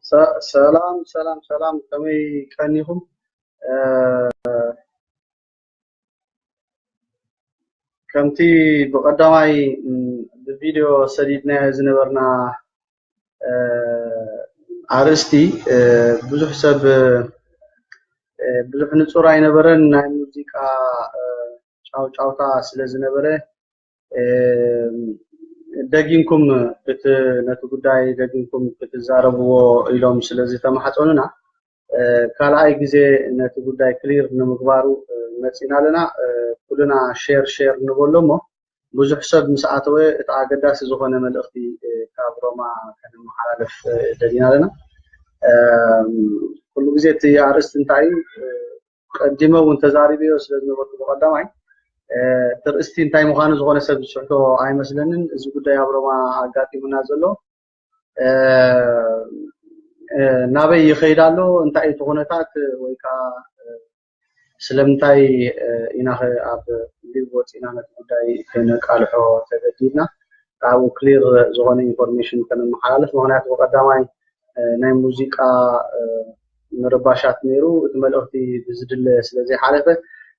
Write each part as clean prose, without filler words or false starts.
سلام كمي كانيهم كمتي بقدماي بالفيديو سديدنا زنبرنا عرستي بزح سب بزح نصور ينبرن ناي موزيكا ጫውታ ስለዝነበረ ደጊንኩም ነቱ ጉዳይ ደጊንኩም ከተዛረብዎ ኢሎም ስለዚህ ተማሐጾንና ካልአይ ጊዜ ነቱ ጉዳይ ክሊር ንምግባሩ መጽናለና ኩልና ሼር ንበሎሞ ብዙሕ ሰብ መስኣተወ እቲ ኣገዳሲ ዝኾነ መልእኽቲ ካብ ሮማ ከንመሓላለፍ ደሊናለና ኩሉ ግዜ እቲ ኣርእስቲ እንታይ ቀዲመ እውን ተዛሪብዮ ስለዝነበርኩ በቀዳማይ ترستي انتاي مخانو زغونه سب شحتو اي مسلنن እዚ ጉዳይ አብሮማ አጋጢሙና ዘሎ ናበይ ይኸይዳሎ እንታይ ተኾነታት ወይካ ስለምንታይ ኢናኸ ኣብ ሊቦት ኢናነት ጉዳይ ከነቃልሖ ተገዲድና ኣብ ክሊር ዝኾነ ኢንፎርሜሽን ከነመሓላለፍ ምክንያቱ በቀዳማይ ናይ ሙዚቃ ምርባሻት ነይሩ እቲ መልእኽቲ ብዝድለ ስለዚ ሓለፈ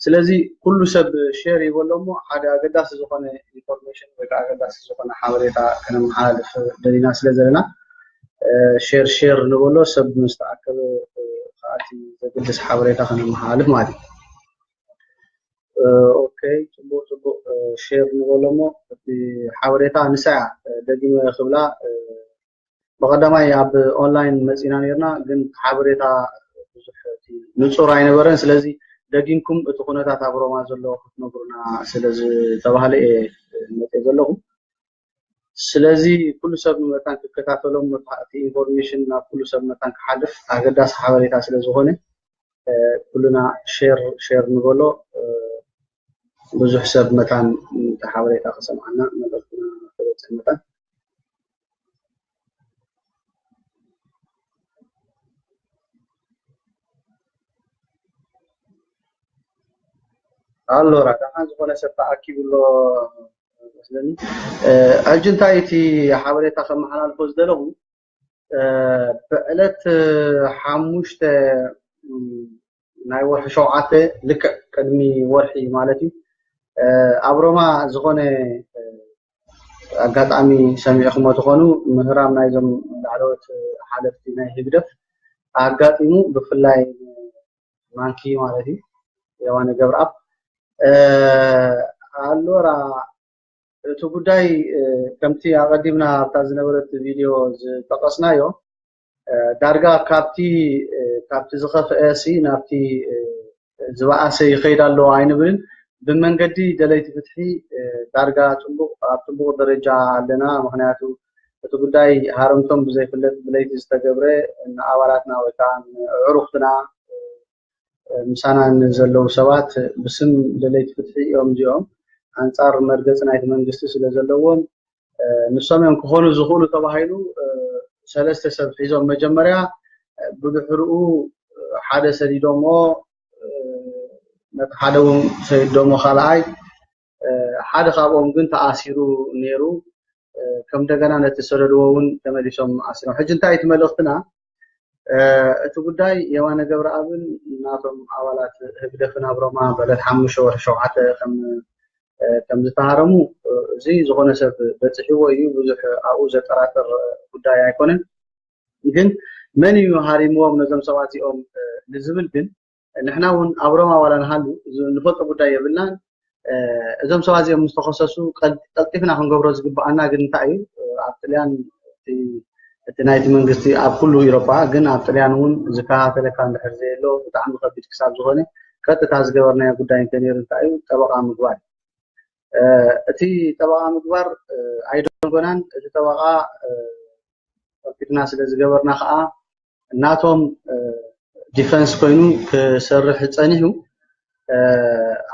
ስለዚህ ኩሉ ሰብ ሼር ይወለሞ ሓደ ኣገዳሲ ዝኾነ ኢንፎርሜሽን ወይ ኣገዳሲ ዝኾነ ሓበሬታ ከነመሓላለፍ ደሊና ስለዘለና ሼር ንበሎ ሰብ ምስተኣከበ ካቲ ዘገድስ ሓበሬታ ከነመሓላለፍ ማለት ኦኬ ጽቡቅ ሼር ንበሎሞ እቲ ሓበሬታ ንሳያ ደጊመ ክብላ በቀዳማይ ኣብ ኦንላይን መጺና ነርና ግን ሓበሬታ ብዙሕ ንጹር ኣይነበረን ስለዚህ ደጊንኩም እቲ ኩነታት ኣብ ሮማ ዘሎ ክትነግሩና ስለዚ ተባሃለ መጤ ዘለኹ ስለዚ ኩሉ ሰብ መታን ክከታተሎም እቲ ኢንፎርሜሽን ናብ ኩሉ ሰብ መታን ክሓልፍ ኣገዳሲ ሓበሬታ ስለዝኾነ ኩሉና ሼር ንበሎ ብዙሕ ሰብ መታን ሓበሬታ ክሰምዓና መልእኽትና ክበፅሕ መታን allora كان زغونه سبتاكيب له مثلني اجنتايتي حواليتا خمحلال فوز دلو بقلت حموشت ناي ورح شوعته لك قدمي ورحي مالتي ابروما زغونه اغاطامي سميعكم تخونو مهرام نايزم دعوت حالفتي ناي هبدف اغاطيمو بفلاي مانكي مالتي يوان جبراب allora to ጉዳይ ከምቲ አቀዲምና ታዝነበረት ቪዲዮ ተቀስናዮ ዳርጋ ካብቲ ዝኸፈሲ ናብቲ ዝባኣሰ ይኸይዳሎ አይንብልን በመንገዲ ደለይቲ ፍትሒ ዳርጋ ጽቡቅ ደረጃ ኣለና ምክንያቱ እቲ ጉዳይ ሃረምቶም ብዘይፍለጥ ብለይቲ ዝተገብረ አባላትና ወይ ከዓ ዕሩፍትና ምሳናን ዘለው ሰባት ብስም ደለይቲ ፍትሒ እዮም ዚኦም አንጻር መርገጽ ናይት መንግስት ስለዘለዎም ንሶም ክኾኑ ዝኽእሉ ተባሂሉ ሰለስተ ሰብ ሒዞም መጀመርያ ብድሕሪኡ ሓደ ሰዲዶሞ ነቲ ሓደውን ሰዲዶሞ ካልኣይ ሓደ ካብኦም ግን ተኣሲሩ ነይሩ ከም ደገና ነቲ ሰደድዎውን ተመሊሶም ኣሲሮም ሕጂ እንታይ እቲ መልእኽትና እቲ ጉዳይ የዋነ ገብረአብን ናቶም አባላት ህግደፍና ብሮማ በለት 5 ወር 7 ከም ዝተሃረሙ እዚ ዝኾነ ሰብ በጽሕዎ እዩ ብዙሕ ኣብኡ ዘጠራጥር ጉዳይ ኣይኮነን ግን መን እዩ ሃሪምዎም ነዞም ሰባት እዚኦም ንዝብል ግን ንሕና እውን ኣብ ሮማ ዋላ ንሃሉ ንፈልጦ ጉዳይ የብልናን እዞም ሰባት እዚኦም ምስተኸሰሱ ቀልጢፍና ክንገብሮ ዝግባአና ግን እንታይ እዩ ኣብ ጣልያን እቲ ናይቲ መንግስቲ ኣብ ኩሉ ኤውሮፓ ግን ኣብ ጣልያን እውን ዝከታተለካ እንድሕር ዘየሎ ብጣዕሚ ከቢድ ክሳብ ዝኾነ ቀጥታ ዝገበርናዮ ጉዳይ እንተነይሩ እንታይ እዩ ጠበቃ ምግባር እቲ ጠበቃ ምግባር ኣይደንጎናን እቲ ጠበቃ ከቢድና ስለ ዝገበርና ከዓ ናቶም ዲፈንስ ኮይኑ ክሰርሕ ፀኒሑ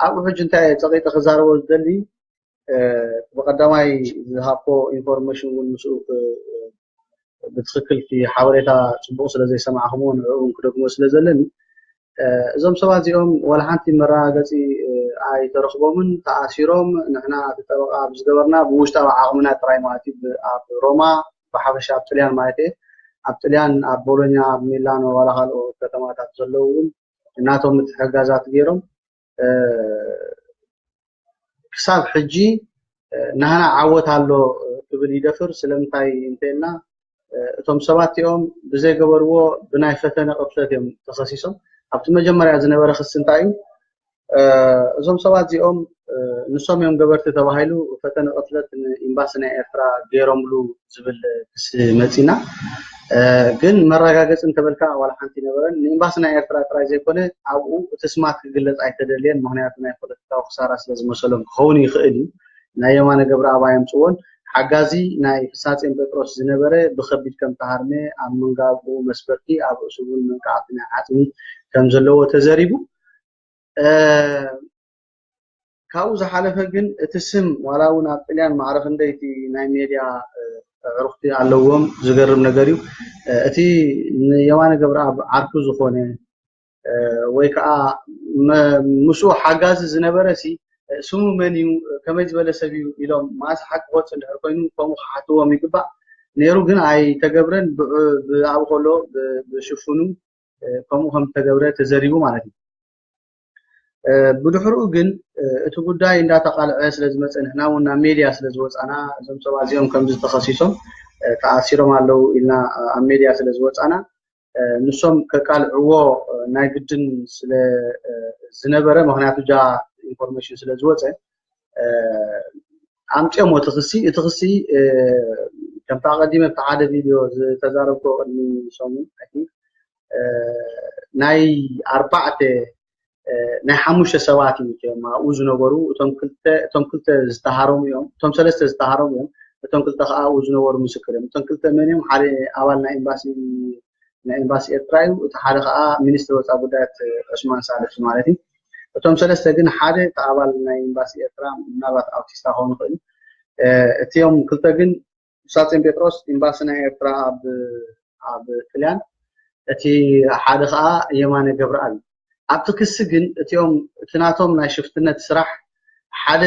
ኣብ ሕጂ እንታይ ፀቂጠ ክዛረቦ ዝደሊ በቀዳማይ ዝሃቦ ኢንፎርሜሽን እውን ምስኡ بتخكل في حواليتا صبوق ስለዘይ ሰማዕኹም ንዑን ክደግሞ ስለዘለኒ እዞም ሰባት እዚኦም ወላ ሓንቲ መራገፂ ኣይ ተረኽቦምን ተኣሲሮም ንሕና ተጠበቃ ብዝገበርና ብውሽጣዊ ዓቕምና ጥራይ ማለት ኣብ ሮማ بحبش ابطليان مايته أبتليان أبولونيا ميلانو ولا خالو كتمات أتزلون ناتهم متحجزات غيرهم حساب حجي نحن عوض هالو قبل يدفر سلمتاي انتنا توم سباتيوم بزي قبرو بناي فتنة قبلتهم تخصيصهم أبت مجمرة زنبر خصنتايو زوم سباتيوم نصوم يوم قبرت تباهيلو فتنة قبلت إمباسنا إفرا غيرهم لو زبل متينا ግን መረጋገጽ እንተበልካ ወላ ሓንቲ ነበረን ንኤምባሲና ኤርትራ ጥራይ ዘይኮነ ኣብኡ ተስማት ክግለጽ ኣይተደልየን ምክንያቱ ናይ ፖለቲካዊ ክሳራ ስለ ዝመሰሎም ክኸውን ይኽእል እዩ ናይ የማነ ገብረኣብ ኣየምፅዎን ሓጋዚ ናይ ፍሳጼን ጴጥሮስ ዝነበረ ብከቢድ ከም ተሃርመ ኣብ መንጋቡ መስበርቲ ኣብ ርእሱን መንቃዕቲ ናይ ዓፅሚ ከም ዘለዎ ተዘሪቡ ካብኡ ዝሓለፈ ግን እቲ ስም ዋላ እውን ኣብ ጣልያን ማዕረፍ እንደይቲ ናይ ሜድያ عرفتي علوهم زجرب نجاريو أتي يوان جبراب عرفو زخونة ويكا مسو حجاز زنبرسي سمو منيو كم يجبل سبيو إلى ما حق وقت الحكومة فمو حتوا ميكبا نيرو جن أي تجبرن بعوقلو بشوفونو فمو هم تجبرت تزريبو مالتي بدحرو جن تقول داي إن تقال عيس لازم إحنا ونا ميديا سلزوج أنا زم سوا زيهم كم جزء تخصيصهم تأثيرهم على إلنا ميديا سلزوج أنا نسوم كقال عوا نايبدن سل زنبرة مهنا تجا information سلزوج عم تيمو تخصي كم تقديم تعاد فيديو تجاربكم اللي شامل أكيد ناي أربعة ናይ ሓሙሽተ ሰባት እዮም ኣብኡ ዝነበሩ እቶም ክልተ ዝተሃሮም እዮም እቶም ሰለስተ ዝተሃሮም እዮም እቶም ክልተ ከዓ ኣብኡ ዝነበሩ ምስክር እዮም እቶም ክልተ መን እዮም ሓደ ኣባል ናይ ኤምባሲ ኤርትራ እዩ እቲ ሓደ ከዓ ሚኒስትር ወፃኢ ጉዳያት ዑስማን ሳልሕ ማለት እዩ እቶም ሰለስተ ግን ሓደ ኣባል ናይ ኤምባሲ ኤርትራ ምናልባት ኣውቲስታ ክኾኑ ይኽእሉ እቲኦም ክልተ ግን ሳጼን ጴጥሮስ ኤምባሲ ናይ ኤርትራ ኣብ ጣልያን እቲ ሓደ ከዓ የማነ ገብረኣብ ኣብቲ ክስ ግን እቲኦም ትናቶም ናይ ሽፍትነት ስራሕ ሓደ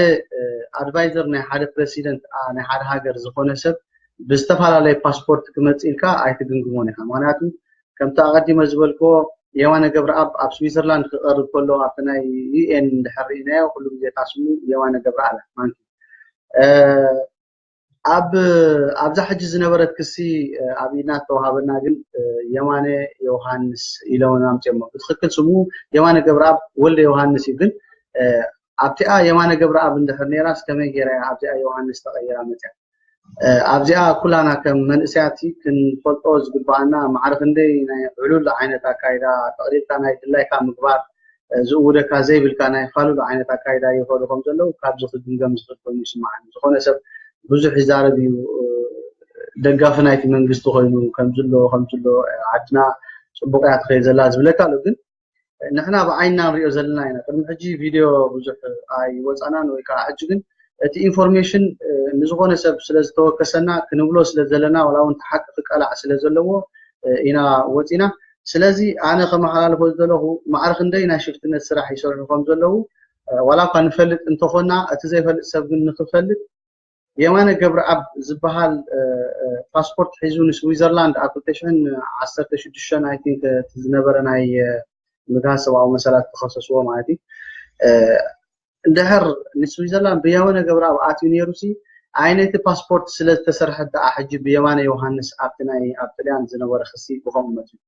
ኣድቫይዘር ናይ ሓደ ፕሬሲደንት ናይ ሓደ ሃገር ዝኾነ ሰብ ብዝተፈላለየ ፓስፖርት ክመጽእ ኢልካ ኣይትግምግሞን ኢኻ ምክንያቱ ከምቲ ኣቐዲመ ዝበልኮ የማነ ገብረኣብ ኣብ ስዊዘርላንድ ክቐርብ ከሎ ኣብቲ ናይ ዩኤን ድሕር ኢናዮ ኩሉ ግዜ ታስሙ የማነ ገብረኣብ ማለት ኣብዛ ሕጂ ዝነበረት ክሲ ኣብ ኢድና ተዋሃበና ግን የማነ ዮሃንስ ኢለውና ኣምፅኦም ትክክል ስሙ የማነ ገብረኣብ ወልደ ዮሃንስ እዩ ግን ኣብቲኣ የማነ ገብረኣብ እንድሕር ነይራስ ከመይ ጌራ ኣብዚኣ ዮሃንስ ተቐይራ መፅያ ኣብዚኣ ኩላና ከም መንእሰያት ክንፈልጦ ዝግባአና ማዕረፍ እንደይ ናይ ዕሉል ዓይነት ኣካይዳ ተቕሪብካ ናይ ድላይካ ምግባር ዝእውደካ ዘይብልካ ናይ ፋሉል ዓይነት ኣካይዳ ይኸዱ ከም ዘለዉ ካብዚ ክግምገም ዝኽእል ኮይኑ ይስማዓኒ ዝኾነ ሰብ ብዙሕ ይዛረብ እዩ ደጋፊ ናይቲ መንግስቲ ኮይኑ ከምዝሎ ዓድና ፅቡቅ እያ ትኸይድ ዘላ ዝብለካ ኣሎ ግን ንሕና ብዓይንና ንሪኦ ዘለና ኢና ቅድሚ ሕጂ ቪድዮ ብዙሕ ኣይወፃናን ወይ ከዓ ሕጂ ግን እቲ ኢንፎርሜሽን ንዝኾነ ሰብ ስለ ዝተወከሰና ክንብሎ ስለ ዘለና ዋላ እውን ተሓቂ ክቀላዕ ስለ ዘለዎ ኢና ወፂና ስለዚ ኣነ ከመሓላልፎ ዘለኹ ማዕርክ እንደይ ናይ ሽፍትነት ስራሕ ይሰርሑ ከም ዘለዉ ዋላ እኳ ንፈልጥ እንተኾና እቲ ዘይፈልጥ ሰብ ግን ንክፈልጥ የማነ ገብረኣብ ዝበሃል ፓስፖርት ሒዙ ንስዊዘርላንድ ኣብ 2016 ኣይ ቲንክ ዝነበረ ናይ ምግሃዝ ሰብኣዊ መሰላት ተኸሰስዎ ማለት እዩ እንድሕር ንስዊዘርላንድ ብየማነ ገብረኣብ ኣትዩ ነይሩሲ ዓይነቲ ፓስፖርት ስለ ዝተሰርሐ ደኣ ሕጂ ብየማነ ዮሃንስ ኣብቲ ናይ ኣብ ጣልያን ዝነበረ ክሲ ብኸምኡ መፅኡ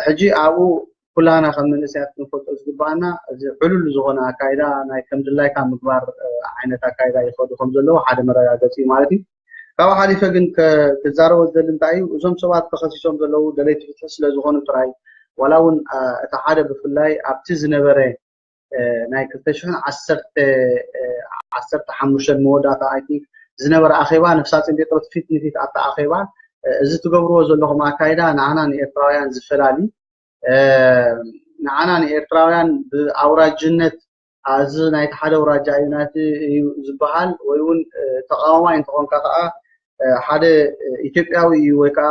ሕጂ ኣብኡ ኩላና ከም መንእሰያት ክንፈልጦ ዝግባአና እዚ ዕሉል ዝኾነ ኣካይዳ ናይ ከም ድላይካ ምግባር ዓይነት ኣካይዳ ይኸዱ ከም ዘለዎ ሓደ መረጋገፂ ማለት እዩ ካብኡ ሓሊፈ ግን ክዛረቦ ዝደሊ እንታይ እዩ እዞም ሰባት ተኸሲሶም ዘለዉ ደለይቲ ፍትሒ ስለ ዝኾኑ ጥራይ ዋላ እውን እቲ ሓደ ብፍላይ ኣብቲ ዝነበረ ናይ 2015 መወዳእታ ኣይ ቲንክ ዝነበረ ኣኼባ ነፍሳፅን ጴጥሮስ ፊት ንፊት ኣብታ ኣኼባ እዚ ትገብርዎ ዘለኹም ኣካይዳ ንዓና ንኤርትራውያን ዝፈላሊ ንዓና ንኤርትራውያን ብኣውራጅነት ኣዚ ናይቲ ሓደ ኣውራጃ እዩ ናቲ እዩ ዝበሃል ወይ እውን ተቃዋማይ እንትኾንካ ከዓ ሓደ ኢትዮጵያዊ እዩ ወይ ከዓ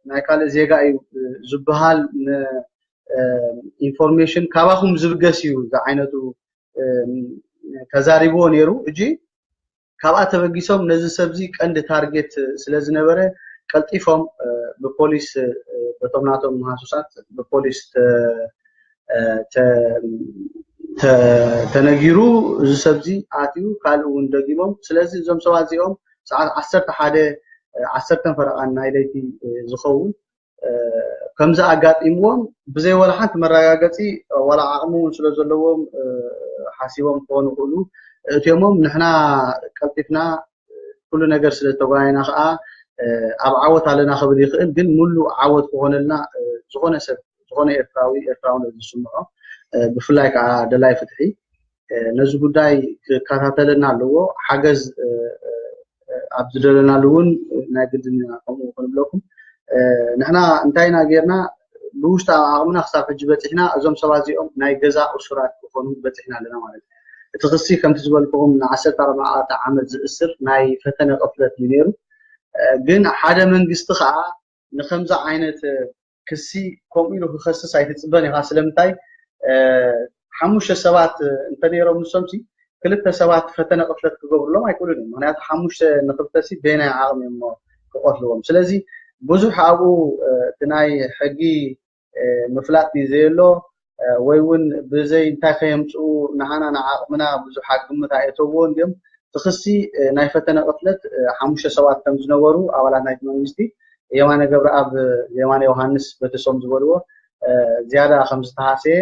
ናይ ካልእ ዜጋ እዩ ዝበሃል ኢንፎርሜሽን ካባኹም ዝብገስ እዩ ዝዓይነቱ ተዛሪብዎ ነይሩ እጂ ካብኣ ተበጊሶም ነዚ ሰብዚ ቀንዲ ታርጌት ስለ ዝነበረ ቀልጢፎም በፖሊስ በተምናቶም ማሱሳት በፖሊስ ተነጊሩ ዝሰብዚ ኣትዩ ካልኡን ደጊሞም ስለዚ ዞም ሰባት እዚኦም ሰዓት 11 ፈረቓን ናይ ለይቲ ዝኸውን ከምዛ ኣጋጢምዎም ብዘይ ወላ ሓንቲ መረጋገፂ ወላ ዓቕሙ ስለ ዘለዎም ሓሲቦም ክኾኑ ይኽእሉ እትዮሞም ንሕና ቀልጢፍና ኩሉ ነገር ስለ ተጓይና ከዓ ኣብ ዓወት ኣለና ክብል ይኽእል ግን ሙሉ ዓወት ክኾነልና ዝኾነ ሰብ ዝኾነ ኤርትራዊ ዝስምዖ ብፍላይ ከዓ ደላይ ፍትሒ ነዚ ጉዳይ ክከታተልና ኣለዎ ሓገዝ ኣብ ዝደለናሉ እውን ናይ ግድን ከምኡ ክንብለኩም ንሕና እንታይና ጌርና ብውሽጣ ዓቕምና ክሳብ ሕጂ በፂሕና እዞም ሰባት እዚኦም ናይ ገዛ እሱራት ክኾኑ በፂሕና ኣለና ማለት እዩ እቲ ክሲ ከምቲ ዝበልኩኹም ን14 ዓመት ዝእስር ናይ ፈተነ ቅፍለት እዩ ነይሩ ግን ሓደ መንግስቲ ከዓ ንከምዛ ዓይነት ክሲ ከምኡ ኢሉ ክኸስስ ኣይትፅበን ኢኻ ስለምንታይ ሓሙሽተ ሰባት እንተነይሮም ንሶምሲ ክልተ ሰባት ፈተነ ቅፍለት ክገብሩሎም ኣይክእሉን እዮም ምክንያቱ ሓሙሽተ ንክልተሲ በናይ ዓቕሚ እሞ ክቆትልዎም ስለዚ ብዙሕ ኣብኡ እቲ ናይ ሕጊ ምፍላጥ ዘየሎ ወይ እውን ብዘይ እንታይ ከየምፅኡ ንዓና ንዓቕምና ብዙሕ ግምት ኣየተውዎን እዮም ትኽሲ ናይ ፈተነ ቅፍለት ሓሙሽተ ሰባት ከም ዝነበሩ ኣባላት ናይቲ መንግስቲ የማነ ገብረኣብ የማነ ዮሃንስ በተሶም ዝበልዎ ዝያዳ ከም ዝተሃሰየ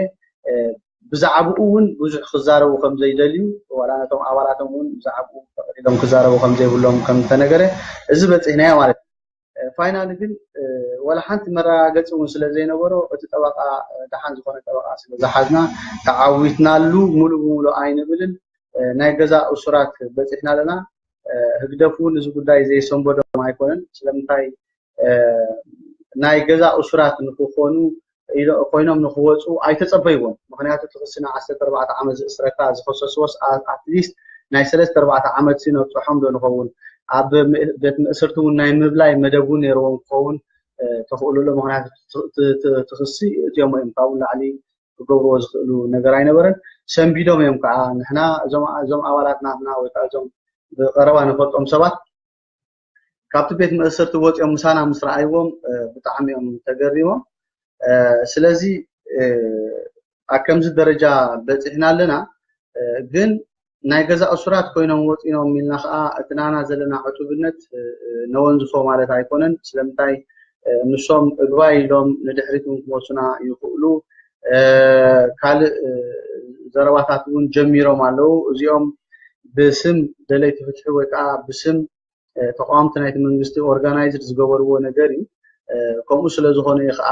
ብዛዕባኡ እውን ብዙሕ ክዛረቡ ከም ዘይደልዩ ወላ ነቶም ኣባላቶም እውን ብዛዕባኡ ፈቒዶም ክዛረቡ ከም ዘይብሎም ከም ተነገረ እዚ በፂሕናዮ ማለት ፋይናል ግን ወላ ሓንቲ መረጋገፂ እውን ስለ ዘይነበሮ እቲ ጠበቃ ደሓን ዝኾነ ጠበቃ ስለ ዝሓዝና ተዓዊትናሉ ሙሉእ ብሙሉእ ኣይንብልን ናይ ገዛ እሱራት በፂሕና ኣለና ህግደፉ ነዚ ጉዳይ ዘይሰንበዶም ኣይኮነን ስለምንታይ ናይ ገዛ እሱራት ንክኾኑ ኮይኖም ንክወፁ ኣይተፀበይዎም ምክንያቱ ትኽስና 14 ዓመት ዝእስረካ ዝፈሰስዎስ ኣትሊስት ናይ 3-4 ዓመት ሲነብፅሖም ዶ ንኸውን ኣብ ቤት ምእስርቲ እውን ናይ ምብላይ መደቡ ነይርዎም ክኸውን ተኽእሉሎ ምክንያቱ ትኽሲ እትዮም እዮም ካብኡ ላዕሊ ክገብርዎ ዝኽእሉ ነገር ኣይነበረን ሰንቢዶም እዮም ከዓ ንሕና እዞም ኣባላት ናትና ወይ ከዓ እዞም ብቀረባ ንፈልጦም ሰባት ካብቲ ቤት ምእስርቲ ወፂኦም ምሳና ምስ ረኣይዎም ብጣዕሚ እዮም ተገሪሞም ስለዚ ኣብ ከምዚ ደረጃ በፂሕና ኣለና ግን ናይ ገዛ እሱራት ኮይኖም ወፂኖም ኢልና ከዓ እቲ ናና ዘለና ዕጡብነት ነወንዝፎ ማለት ኣይኮነን ስለምንታይ ንሶም እግባይ ኢሎም ንድሕሪት እውን ክመፁና ይኽእሉ ካልእ ዘረባታት እውን ጀሚሮም ኣለው እዚኦም ብስም ደለይቲ ፍትሒ ወይ ከዓ ብስም ተቋምቲ ናይቲ መንግስቲ ኦርጋናይዝድ ዝገበርዎ ነገር እዩ ከምኡ ስለ ዝኾነ ከዓ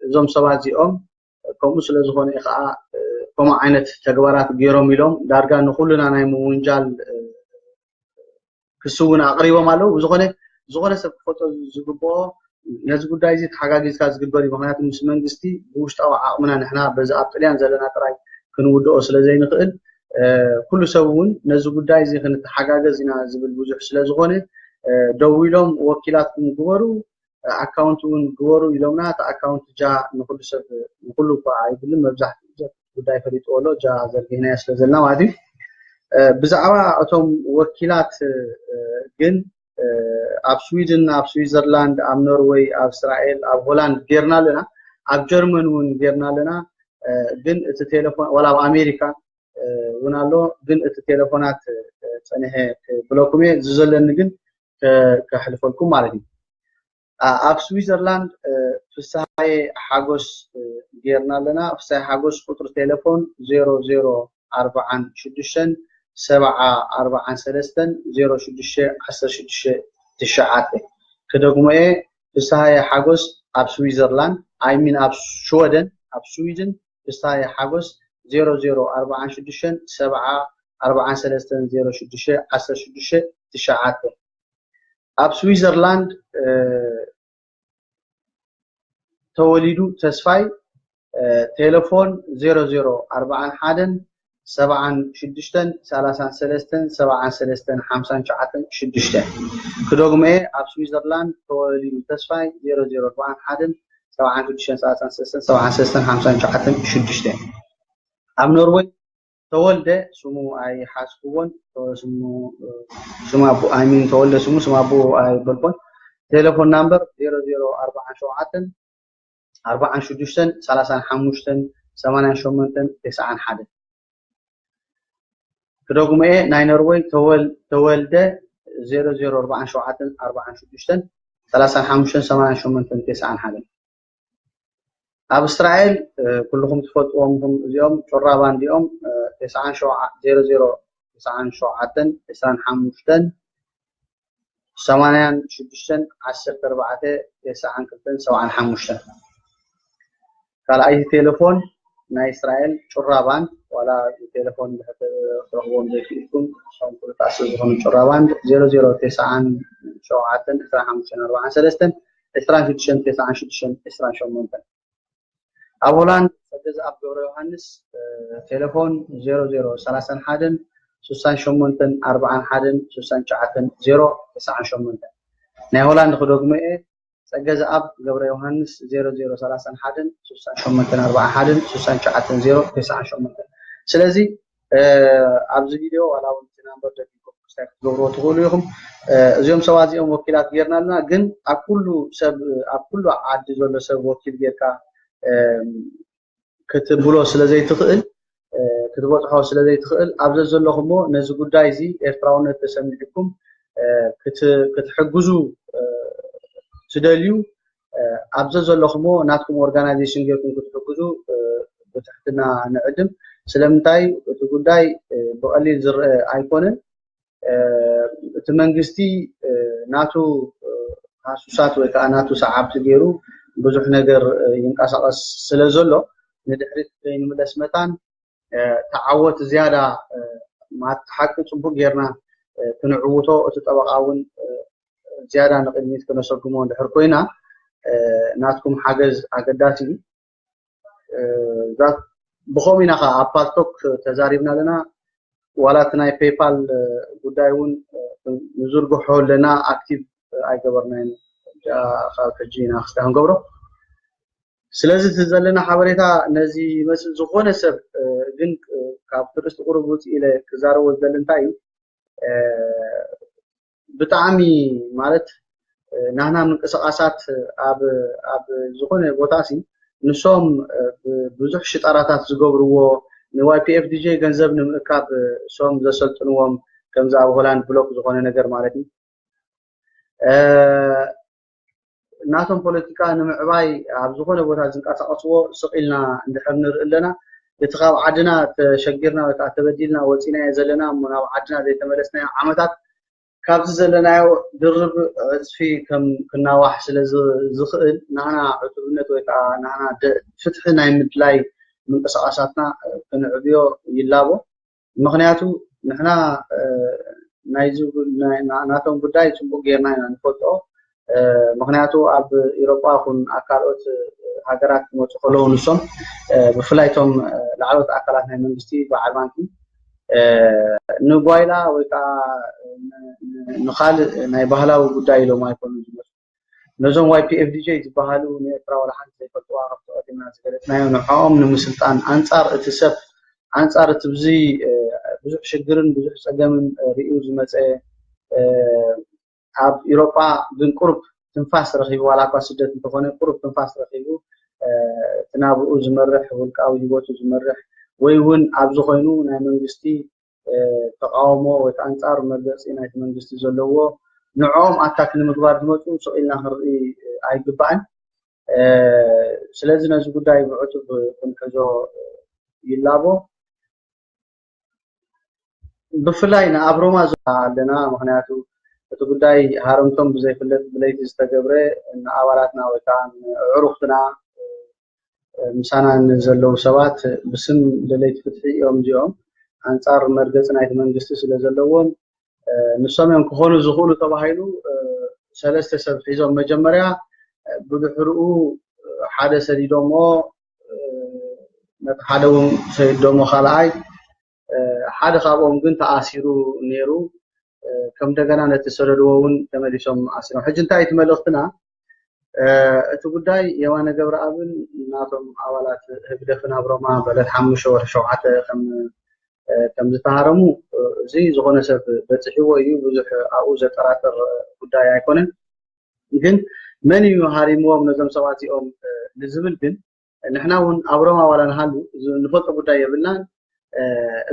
እዞም ሰባት እዚኦም ከምኡ ስለ ዝኾነ ከዓ ከምኡ ዓይነት ተግባራት ገይሮም ኢሎም ዳርጋ ንኩልና ናይ ምውንጃል ክስ እውን ኣቕሪቦም ኣለው ዝኾነ ሰብ ክፈቶ ዝግብኦ ነዚ ጉዳይ እዚ ተሓጋጊዝካ ዝግበር እዩ ምክንያቱ ምስ መንግስቲ ብውሽጣዊ ዓቕምና ንሕና በዚ ኣብ ጥልያን ዘለና ጥራይ ክንውድኦ ስለ ዘይንኽእል ኩሉ ሰብ እውን ነዚ ጉዳይ እዚ ክንተሓጋገዝ ኢና ዝብል ብዙሕ ስለ ዝኾነ ደው ኢሎም ወኪላትኩም ግበሩ ኣካውንት እውን ግበሩ ኢሎምና እቲ ኣካውንት ጃ ንኩሉ ሰብ ንኩሉ እኳ ኣይብልን መብዛሕትኡ ጉዳይ ፈሊጥዎ ኣሎ ጃ ዘርጊሕናዮ ስለ ዘለና ማለት እዩ ብዛዕባ እቶም ወኪላት ግን ኣብ ስዊድን ኣብ ስዊዘርላንድ ኣብ ኖርዌይ ኣብ እስራኤል ኣብ ሆላንድ ጌርና ኣለና ኣብ ጀርመን እውን ጌርና ኣለና ግን እቲ ቴሌፎን ወላ ኣብ ኣሜሪካ እውን ኣሎ ግን እቲ ቴሌፎናት ፀኒሐ ብሎኩሜ ዝዘለኒ ግን ከሕልፈልኩም ማለት እዩ ኣብ ስዊዘርላንድ ፍሳሐ ሓጎስ ጌርና ኣለና ፍሳሐ ሓጎስ ቁጥሪ ቴሌፎን 0046 743 06 16 كدغمه فساي حاجوس اب سويسرلاند اي مين اب شويدن اب سويدن فساي حاجوس 0046 743 06 16 اب سويسرلاند توليدو تسفاي تليفون 0041 76 33 73 59 كدغمه اب سويسرلاند توليدو تسفاي 0041 76 33 73 59 اب نرويج تولد سمو أي حاسبون سمو أبو أمين تولد سمو أبو أي بلبون تليفون نمبر 0047 46 35 88 91 كدوغم إيه ناينروي تولد 0047 46 35 88 91 أب إسرائيل كلهم تفوتهم اليوم شرابان اليوم 00 95 86 10 4 95 قال أي تليفون نا إسرائيل شرابان ولا تليفون بحث رغبون ذيكم شون كل تأسيسهم شرابان 00 95 95 4 3 96 96 98 أولاً سجز عبد يوحنس تليفون 00 31 41 69 098 نهولان خدوغمه سجز عبد يوحنس 00 31 68 41 69 098 سلازي أبز فيديو ولا ونتنامبر دقيقة تقولوا تقولوا زيهم سوازيهم وكيلات غيرنا لنا جن أكلو عاد زول سب وكيل غيرك كتبولو سلازي تخيل كتبوتحو سلازي تخيل أبز زلهم نزو قداي زي إرتراون تسميكم كتحجزوا تدليو أبز زلهم ناتكم organization غيركم كتحجزوا بتحتنا نقدم سلامتاي تقداي بقليل زر أيقونن تمنجستي ناتو حاسوسات وكا ناتو سعاب تغيرو بزح نجر ينقصقص سلازلو ندحرت بين مدسمتان تعوت زياده ما تحقق صبو غيرنا تنعوتو تطبقاون زياده نقدميت كنسقمو ندحر كوينا ناتكم حاجز أገዳሲ ذات بخومينا خا ابالتوك تزاريبنا لنا ولا تناي بايبال غدايون نزرغو حولنا اكتيف ايغبرناين خاجينا خستان غبرو سلازي تزلنا حبريتا نزي مسل زخونه سب ግን ካፕተርስት ቁርቡት ኢለ ክዛረው ዘልንታይ ብጣዕሚ ማለት ናህና ምንቅስቃሳት ኣብ ዝኮነ ቦታሲ ንሶም ብዙሕ ሽጣራታት ዝገብርዎ ንYPFDJ ገንዘብ ንምእካብ ሶም ዘሰልጥንዎም ከምዛ ኣብ ሆላንድ ብሎክ ዝኮነ ነገር ማለት እዩ ናቶም ፖለቲካ ንምዕባይ ኣብ ዝኮነ ቦታ ዝንቀሳቀስዎ ስቂልና እንድሕር ንርእለና እቲ ካብ ዓድና ተሸጊርና ወይ ከዓ ተበዲልና ወፂና ዘለና ናብ ዓድና ዘይተመለስና ዓመታት ካብዚ ዘለናዮ ድርብ ዕፅፊ ከም ክናዋሕ ስለ ዝኽእል ናና ዕቱብነት ወይ ከዓ ናና ፍትሒ ናይ ምድላይ ምንቅስቃሳትና ክንዕብዮ ይላቦ ምክንያቱ ንሕና ናቶም ጉዳይ ጽቡቅ ጌርና ኢና ንፈልጦ ምክንያቱ ኣብ ኤውሮጳ ኩን ኣካልኦት ሃገራት መጽ ከለው ንሶም ብፍላይቶም ላዕሎት ኣካላት ናይ መንግስቲ በዓል ባንኪ ንጓይላ ወይ ከዓ ንኻል ናይ ባህላዊ ጉዳይ ኢሎም ኣይኮኑ ዝመፁ ነዞም YPFDJ ዝበሃሉ ንኤርትራ ወላ ሓንቲ ዘይፈልጥዋ ካብቶም ዝገለጽናዮ ንዕኦም ንምስልጣን አንጻር እቲ ሰብ አንጻር እቲ ብዚ ብዙሕ ሽግርን ብዙሕ ፀገምን ርእዩ ዝመፀ ኣብ ኤውሮጳ ግን ቁርብ ትንፋስ ረኺቡ ዋላ እኳ ስደት እንተኾነ ቁርብ ትንፋስ ረኺቡ ትናብኡ ዝመርሕ ውልቃዊ ሂወቱ ዝመርሕ ወይ እውን ኣብ ዝኾይኑ ናይ መንግስቲ ተቃውሞ ወይ አንጻር መግለፂ ናይ መንግስቲ ዘለዎ ንዕኦም ኣታክ ንምግባር ዝመፁ ስቂልና ክንርኢ ኣይግባእን ስለዚ ነዚ ጉዳይ ብዕቱብ ክንሕዞ ይላቦ ብፍላይ ናብ ሮማ ኣለና ምክንያቱ እቲ ጉዳይ ሃረምቶም ብዘይፍለጥ ብለይቲ ዝተገብረ ንኣባላትና ወይ ከዓ ዕሩኽትና ምሳና ንዘለዉ ሰባት ብስም ለለይቲ ፍትሒ እዮም እዚኦም አንጻር መርገጽ ናይቲ መንግስቲ ስለ ዘለዎም ንሶም እዮም ክኾኑ ዝኽእሉ ተባሂሉ ሰለስተ ሰብ ሒዞም መጀመርያ ብድሕሪኡ ሓደ ሰዲዶሞ ነቲ ሓደ እውን ሰዲዶሞ ካልኣይ ሓደ ካብኦም ግን ተኣሲሩ ነይሩ ከም እንደገና ነቲ ሰደድዎ እውን ተመሊሶም ኣሲሮም ሕጂ እንታይ እቲ መልእኽትና እቲ ጉዳይ የማነ ገብረኣብን ናቶም ኣባላት ህግደፍን ኣብ ሮማ በለት 5 ወር 7 ከም كم زتهارمو زي زغنا سب بتحيو أيو بزح أوز تراتر بداية يكونن لكن من يهارمو من نظام سواتي أم لزمل بن نحنا ون أبرما ولا نحلو نفط بداية بلنا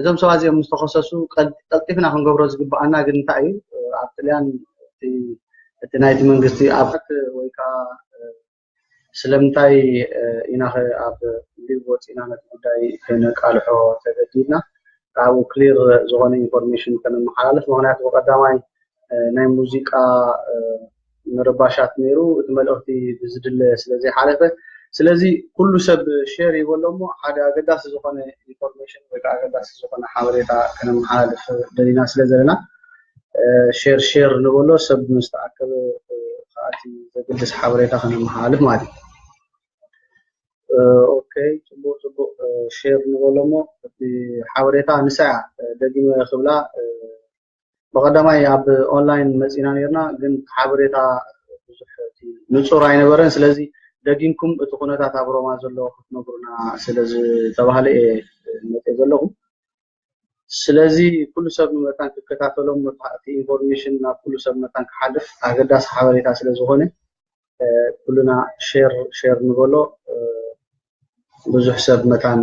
نظام سواتي أم مستخصصو قد تلتفنا عن قبرز جبأنا جن تأيو عبتليان تنايت من قصتي أبت ويكا سلمتاي إنها أب ليبوت إنها بداي كنا كالحو تجديدنا أو كلير زغاني إنفورميشن كنا محلات مهنات وقدامي ناي موسيقى مرباشات نيرو تملأتي بزدل سلزي حالته سلزي كل سب شير يقولهم حدا أقداس زغاني إنفورميشن ويكا أقداس زغاني حواليتا كنا محلات دلينا سلزلنا شير نقوله سب مستعكب خاتي زقدس حواليتا كنا محلات مادي اوكي تبو شير نقولمو في حواليتا نساع دقيقة خبلا بقدماي اب اونلاين مزينا نيرنا ግን حواليتا ንጹር አይነበረን ስለዚ ደጊንኩም እቲ ኩነታት አብሮማ ዘሎ ክትነግሩና ስለዚ ተባሃለ መጤ ዘለኹ ስለዚ ኩሉ ሰብ መታን ክከታተሎም መጣቲ ኢንፎርሜሽን ናብ ኩሉ ሰብ መታን ክሓልፍ ኣገዳስ حواليታ ስለዝኾነ ኩሉና ሼር ንበሎ بزح سب متان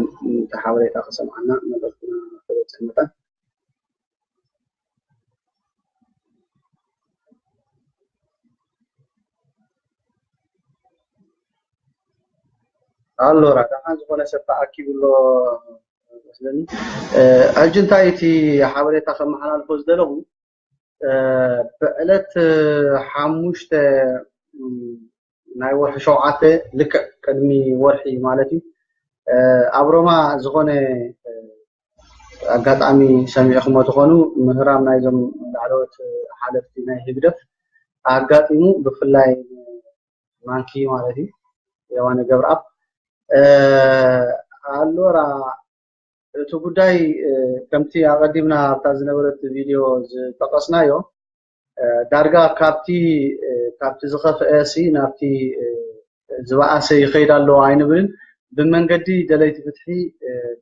تحاولت أقسم عنا ملكنا فريق متان allora كان زغنا ستأكيد له مثلاً أجنتايتي حاولت أقسم حنا الفوز دلهم بقلت حموشت ناي ورح شوعته لك كلمي ورحي مالتي أبرما زغنا أقطعمي سميعكم وتخونوا مهرام نايزم العروت حالفتي ناي هجدف أقطعمو بفلاي مانكي مالتي يوانا جبراب allora تقولي كمتي أقدمنا بتازنبرت فيديو تقصنايو دارجا كابتي زخف أسي نابتي زواعسي خير الله عين بن بمنقدي دليت فتحي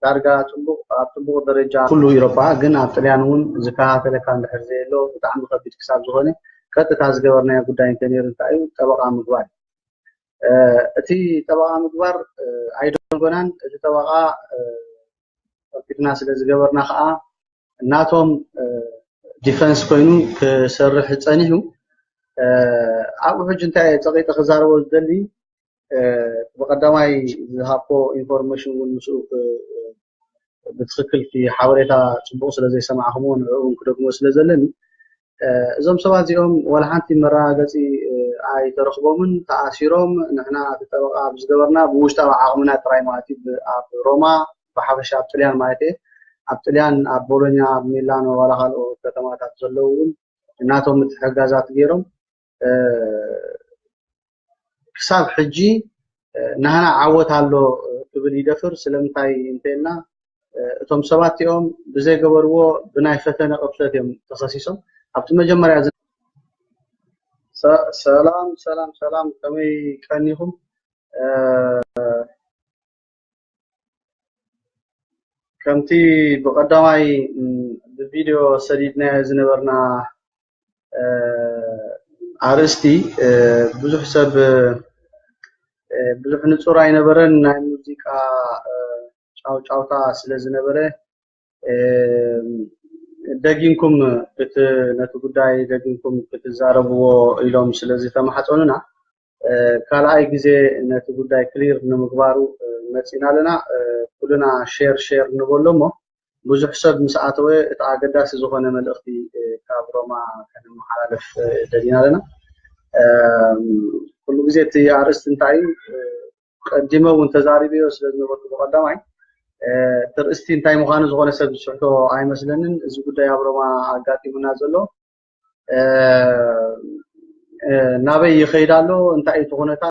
دارجا تنبو درجة كله يربع جنا طليانون زكاة لكان الحرزيلو تعمل خبيت كساب زغني كت تازجورنا قدام تنير تايو تبقى مقبار أتي تبقى مقبار عيدون جنان تبقى كنا سلزجورنا خاء ناتهم ديفنس كوينو كسرح تصانيهو أبو حجنتاي تقيت خزار وزدلي بقدماي ذهبوا إنفورميشن والمسؤول بتشكل في حواليها تبوس لزي سمعهم ونكدقوا سلزلني زم سوازيهم ولا حنتي مرة قصي أي ترخبهم تأثيرهم نحنا تتوقع بزدورنا بوشتا عقمنا ترايماتي بروما بحبش أبتليان مايتي أبتليان بولونيا ميلانو ولا هالو كتمات تزلون ناتهم متحجزات غيرهم حساب حجي نحنا عوت هالو قبل يدفر سلمتاي انتنا ثم سبات يوم بزي قبروا بناي فتنة قبلت يوم تخصيصهم أبت مجمع سلام كمي كانيهم كمتي بقدماي بالفيديو سريدنا زنبرنا عرستي بزح سب بزح نصور ينبرن ناي موسيقى ጫውታ ስለዝነበረ ደጊንኩም ነቱ ጉዳይ ደጊንኩም ክትዛረብዎ ኢሎም ስለዚ ተማሐጾኑና ካልኣይ ግዜ ነቱ ጉዳይ ክሊር ንምግባሩ መጽናለና ኩልና ሼር ንበሎሞ ብዙሕ ሰብ ምስኣተወ እቲ ኣገዳሲ ዝኾነ መልእኽቲ ካብ ሮማ ከነመሓላለፍ ደሊናለና ኩሉ ግዜ እቲ ኣርእስቲ እንታይ ቀዲመ እውን ተዛሪብዮ ስለዝነበርኩ በቀዳማይ ترستي انتاي مخانو زغونه سب ዝስሕቶ ኣይመስለንን እዚ ጉዳይ ኣብሮማ ኣጋጢሙና ዘሎ ናበይ ይኸይዳሎ እንታይ እቲ ኩነታ